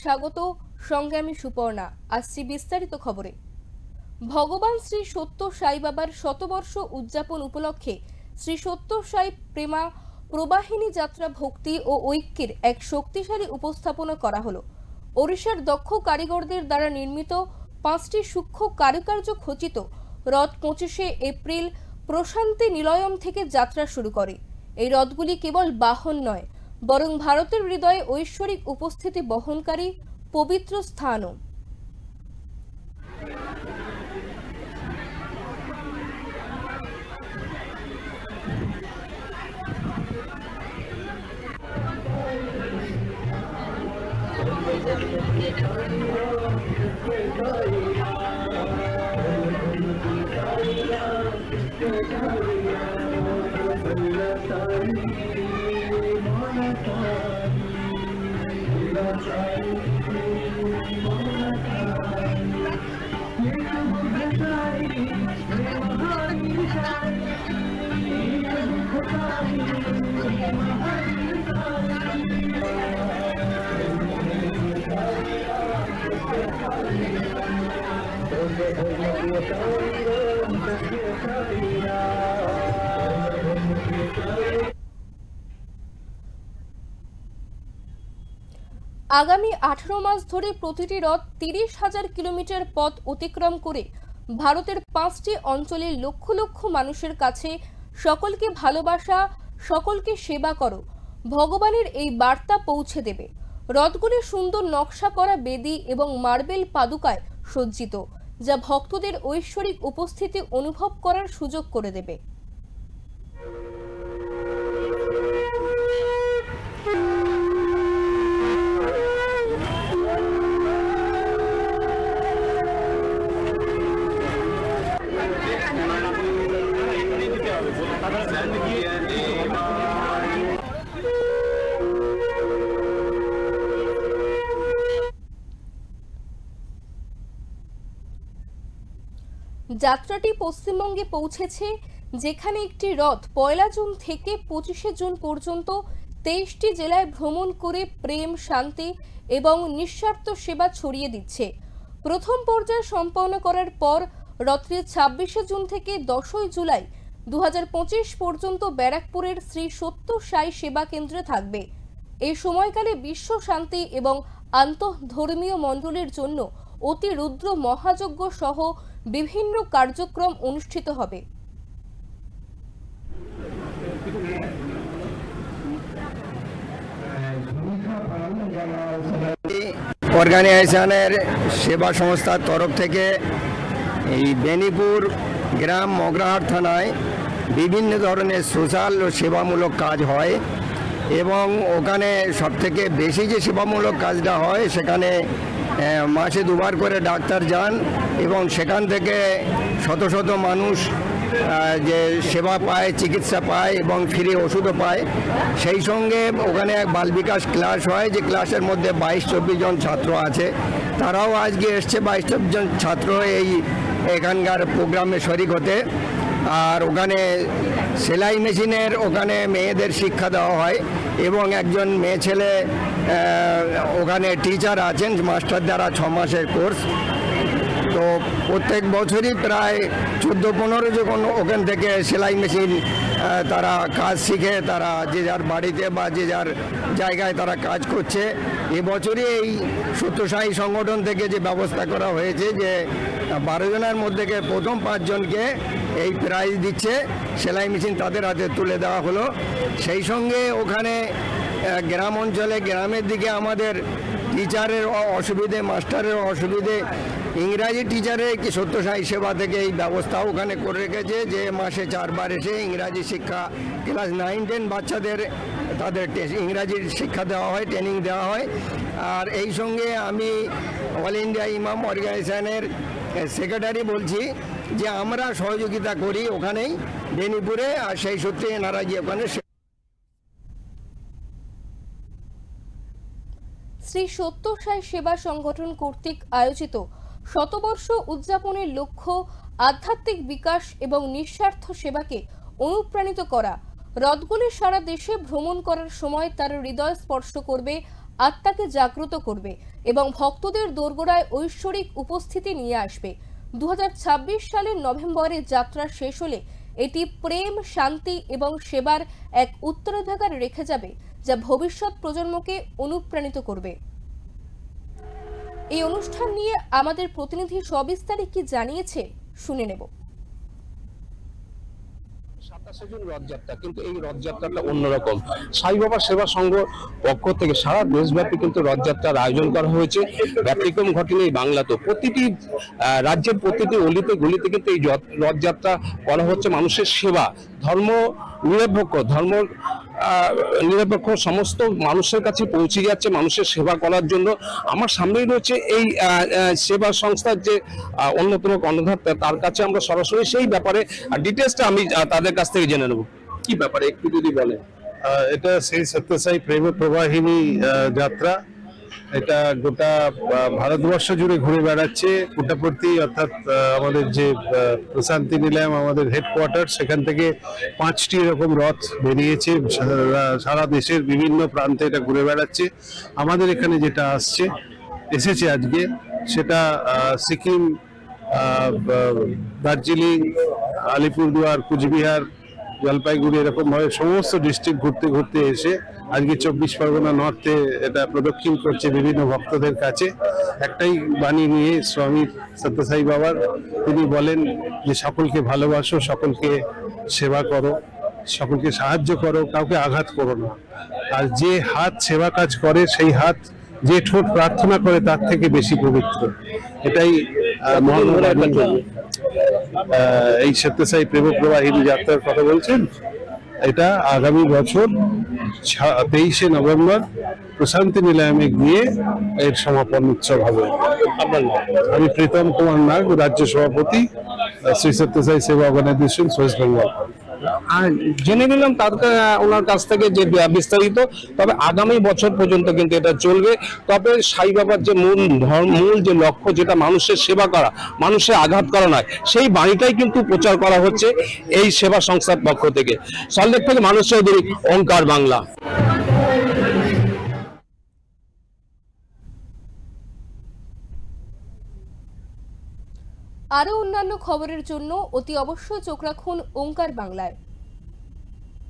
স্বাগত। সঙ্গে আমি সুপর্ণা। আসছি বিস্তারিত খবরে। ভগবান শ্রী সত্য সাই বাবার শতবর্ষ উদযাপন উপলক্ষে শ্রী সত্য সাই প্রেমা প্রবাহিনী যাত্রা ভক্তি ও ঐক্যের এক শক্তিশালী উপস্থাপনা করা হলো। ওড়িশার দক্ষ কারিগরদের দ্বারা নির্মিত 5টি সূক্ষ্ম কারুকার্য খচিত রথ 25শে এপ্রিল প্রশান্তি নিলয়ম থেকে যাত্রা শুরু করে। এই রথগুলি কেবল বাহন নয়, বরং ভারতের হৃদয়ে ঐশ্বরিক উপস্থিতি বহনকারী পবিত্র স্থানও। আগামী 18 মাস ধরে প্রতিটি রথ 30,000 কিলোমিটার পথ অতিক্রম করে ভারতের 5টি অঞ্চলের লক্ষ লক্ষ মানুষের কাছে সকলকে ভালোবাসা, সকলকে সেবা করো ভগবানের এই বার্তা পৌঁছে দেবে। রথগুলি সুন্দর নকশা করা বেদি এবং মার্বেল পাদুকায় সজ্জিত, যা ভক্তদের ঐশ্বরিক উপস্থিতি অনুভব করার সুযোগ করে দেবে। যাত্রাটি পশ্চিমবঙ্গে পৌঁছেছে, যেখানে একটি রথ 1 জুন থেকে 25শে জুন পর্যন্ত 23টি জেলায় ভ্রমণ করে প্রেম, শান্তি এবং নিঃস্বার্থ সেবা ছড়িয়ে দিচ্ছে। প্রথম পর্যায় সম্পন্ন করার পর রথটি 26শে জুন থেকে 10ই জুলাই 2025 পর্যন্ত ব্যারাকপুরের শ্রী সত্য সাই সেবা কেন্দ্রে থাকবে। এই সময়কালে বিশ্ব শান্তি এবং আন্তঃধর্মীয় মণ্ডলের জন্য অতি রুদ্র মহাযজ্ঞ সহ বিভিন্ন কার্যক্রম অনুষ্ঠিত হবে। অর্গানাইজেশনের সেবা সংস্থার তরফ থেকে এই বেনিপুর গ্রাম মগরাহাট থানায় বিভিন্ন ধরনের সোশ্যাল ও সেবামূলক কাজ হয় এবং ওখানে সবথেকে বেশি যে সেবামূলক কাজটা হয় সেখানে মাসে 2বার করে ডাক্তার যান এবং সেখান থেকে শত শত মানুষ যে সেবা পায়, চিকিৎসা পায় এবং ফ্রি ওষুধও পায়। সেই সঙ্গে ওখানে এক বাল বিকাশ ক্লাস হয়, যে ক্লাসের মধ্যে 22-24 জন ছাত্র আছে। তারাও আজকে এসছে 22-24 জন ছাত্র এই এখানকার প্রোগ্রামে শরিক হতে। আর ওখানে সেলাই মেশিনের ওখানে মেয়েদের শিক্ষা দেওয়া হয় এবং একজন মেয়ে ছেলে ওখানে টিচার আছেন, মাস্টার দ্বারা 6 মাসের কোর্স। তো প্রত্যেক বছরই প্রায় 14-15 জন ওখান থেকে সেলাই মেশিন তারা কাজ শিখে তারা যে যার বাড়িতে বা যে যার জায়গায় তারা কাজ করছে। এবছরই এই সত্য সাই সংগঠন থেকে যে ব্যবস্থা করা হয়েছে যে 12 জনের মধ্যে প্রথম 5 জনকে এই প্রাইজ দিচ্ছে, সেলাই মেশিন তাদের হাতে তুলে দেওয়া হলো। সেই সঙ্গে ওখানে গ্রাম অঞ্চলে গ্রামের দিকে আমাদের টিচারের অসুবিধে, মাস্টারের অসুবিধে, ইংরাজি টিচারের কি সত্য সাই সেবা থেকে এই ব্যবস্থা ওখানে করে রেখেছে যে মাসে 4 বার এসে ইংরাজি শিক্ষা ক্লাস 9-10 বাচ্চাদের তাদের ইংরাজির শিক্ষা দেওয়া হয়, ট্রেনিং দেওয়া হয়। আর এই সঙ্গে আমি অল ইন্ডিয়া ইমাম অর্গানাইজেশনের সেক্রেটারি বলছি যে আমরা সহযোগিতা করি ওখানেই বেনিপুরে, আর সেই সূত্রে এনারা গিয়ে ওখানে। শ্রী সত্য সাই সেবা সংগঠন কর্তৃক আয়োজিত শতবর্ষ উদযাপনের লক্ষ্য আধ্যাত্মিক বিকাশ এবং নিঃস্বার্থ সেবাকে অনুপ্রাণিত করা। রথগুলি সারা দেশে ভ্রমণ করার সময় তার হৃদয় স্পর্শ করবে আত্মাকে জাগ্রত করবে এবং ভক্তদের দোরগোড়ায় ঐশ্বরিক উপস্থিতি নিয়ে আসবে। 2026 সালের নভেম্বরে যাত্রা শেষ হলে এটি প্রেম, শান্তি এবং সেবার এক উত্তরাধিকার রেখে যাবে, যা ভবিষ্যৎ প্রজন্মকে অনুপ্রাণিত করবে। এই অনুষ্ঠান নিয়ে আমাদের প্রতিনিধি সবিস্তারে কি জানিয়েছে শুনে নেব। 27 জুন রথযাত্রা, কিন্তু এই রথযাত্রাটা অন্যরকম। সাই বাবা সেবা সংঘ পক্ষ থেকে সারা দেশব্যাপী কিন্তু রথযাত্রার আয়োজন করা হয়েছে। ব্যতিক্রম ঘটেনি এই বাংলাতে, প্রতিটি রাজ্যের প্রতিটি অলিতে গলিতে কিন্তু এই রথযাত্রা করা হচ্ছে মানুষের সেবা, ধর্ম নিরপেক্ষ সমস্ত মানুষের কাছে পৌঁছে যাচ্ছে মানুষের সেবা করার জন্য। আমার সামনেই রয়েছে এই সেবা সংস্থার যে অন্যতম কর্ণধার, তার কাছে আমরা সরাসরি সেই ব্যাপারে ডিটেলসটা আমি তাদের কাছ থেকে জেনে নেব। কি ব্যাপারে একটু যদি বলেন। এটা সেই সত্যসাই প্রেম প্রবাহিনী যাত্রা, এটা গোটা ভারতবর্ষ জুড়ে ঘুরে বেড়াচ্ছে। পুটাপর্তি অর্থাৎ আমাদের যে প্রশান্তি নিলাম, আমাদের হেডকোয়ার্টার, সেখান থেকে 5টি এরকম রথ বেরিয়েছে, সারা দেশের বিভিন্ন প্রান্তে এটা ঘুরে বেড়াচ্ছে। আমাদের এখানে যেটা এসেছে আজকে, সেটা সিকিম, দার্জিলিং, আলিপুরদুয়ার, কুচবিহার, জলপাইগুড়ি, এরকম ভাবে সমস্ত ডিস্ট্রিক্ট ঘুরতে ঘুরতে এসে আজকে 24 পরগনা নর্থে এটা প্রদক্ষিণ করছে বিভিন্ন ভক্তদের কাছে। একটাই বাণী নিয়ে স্বামী সত্যসাই বাবার, তিনি বলেন যে সকলকে ভালোবাসো, সকলকে সেবা করো, সকলকে সাহায্য করো, কাউকে আঘাত করো না। আর যে হাত সেবা কাজ করে, সেই হাত যে ঠোঁট প্রার্থনা করে তার থেকে বেশি পবিত্র। এটাই এই সত্যসাই প্রেম প্রবাহিনী যাত্রার কথা বলছেন। এটা আগামী বছর 23শে নভেম্বর প্রশান্তি নিলামে গিয়ে এর সমাপন উৎসব হবে। আমি প্রীতম কুমার নাগ, রাজ্য সভাপতি, শ্রী সত্যসাই সেবা অর্গানাইজেশন, ওয়েস্ট বেঙ্গল। জেনে নিলাম ওনার কাছ থেকে যে বিস্তারিত। তবে আগামী বছর পর্যন্ত কিন্তু এটা চলবে। তবে সাই বাবার যে মূল যে লক্ষ্য, যেটা মানুষের সেবা করা, মানুষের আঘাত করা নয়, সেই বাণীটাই কিন্তু প্রচার করা হচ্ছে এই সেবা সংস্থার পক্ষ থেকে। সল্টলেক থেকে মানুষ চৌধুরী, ওঙ্কার বাংলা। আরও অন্যান্য খবরের জন্য অতি অবশ্যই চোখ রাখুন ওঙ্কার বাংলায়।